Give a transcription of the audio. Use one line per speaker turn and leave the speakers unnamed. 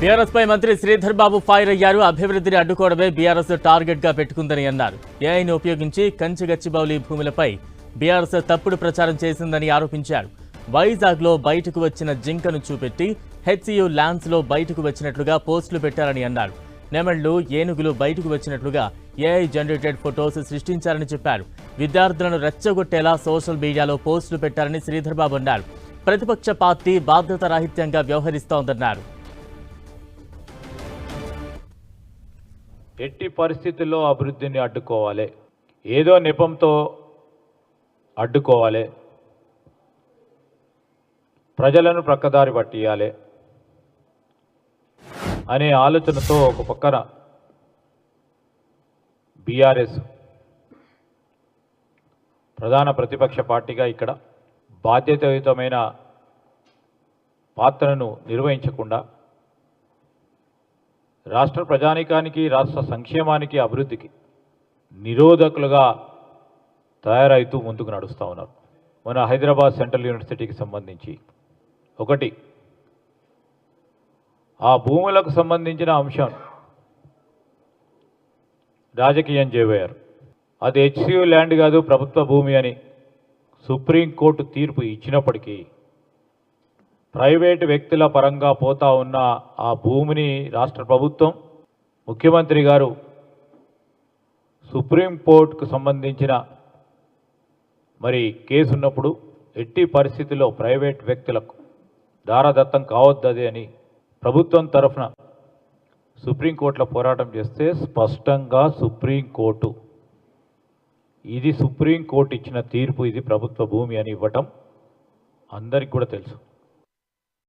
BRS పై మంత్రి Sridhar Babu fire అయ్యారు. అభివృద్ధిని అడ్డుకోవడమే బీఆర్ఎస్ టార్గెట్ గా పెట్టుకుందని అన్నారు. ఏఐని ఉపయోగించి కంచిగచ్చిబౌలి భూములపై బీఆర్ఎస్ తప్పుడు ప్రచారం చేసిందని ఆరోపించారు. వైజాగ్ లో బయటకు వచ్చిన జింకను చూపెట్టి హెచ్సియు ల్యాండ్స్ లో బయటకు వచ్చినట్లుగా పోస్టులు పెట్టారని అన్నారు. నెమళ్లు, ఏనుగులు బయటకు వచ్చినట్లుగా ఏఐ జనరేటెడ్ ఫొటోస్ సృష్టించారని చెప్పారు. విద్యార్థులను రెచ్చగొట్టేలా సోషల్ మీడియాలో పోస్టులు పెట్టారని శ్రీధర్ బాబు అన్నారు. ప్రతిపక్ష పార్టీ బాధ్యతారాహిత్యంగా వ్యవహరిస్తోందన్నారు.
ఎట్టి పరిస్థితుల్లో అభివృద్ధిని అడ్డుకోవాలి, ఏదో నెపంతో అడ్డుకోవాలి, ప్రజలను ప్రక్కదారి పట్టియాలి అనే ఆలోచనతో ఒక పక్కన బీఆర్ఎస్ ప్రధాన ప్రతిపక్ష పార్టీగా ఇక్కడ బాధ్యతాయుతమైన పాత్రను నిర్వహించకుండా రాష్ట్ర ప్రజానీకానికి, రాష్ట్ర సంక్షేమానికి, అభివృద్ధికి నిరోధకులుగా తయారైతూ ముందుకు నడుస్తూ ఉన్నారు. మన హైదరాబాద్ సెంట్రల్ యూనివర్సిటీకి సంబంధించి ఒకటి ఆ భూములకు సంబంధించిన అంశం రాజకీయం చేయబోయారు. అది హెచ్సియు ల్యాండ్ కాదు, ప్రభుత్వ భూమి అని సుప్రీంకోర్టు తీర్పు ఇచ్చినప్పటికీ ప్రైవేటు వ్యక్తుల పరంగా పోతా ఉన్న ఆ భూమిని రాష్ట్ర ప్రభుత్వం, ముఖ్యమంత్రి గారు సుప్రీంకోర్టుకు సంబంధించిన మరి కేసు ఉన్నప్పుడు ఎట్టి పరిస్థితుల్లో ప్రైవేట్ వ్యక్తులకు దారదత్తం కావద్దది అని ప్రభుత్వం తరఫున సుప్రీంకోర్టులో పోరాటం చేస్తే స్పష్టంగా సుప్రీంకోర్టు ఇది సుప్రీంకోర్టు ఇచ్చిన తీర్పు, ఇది ప్రభుత్వ భూమి అని ఇవ్వటం అందరికీ కూడా తెలుసు.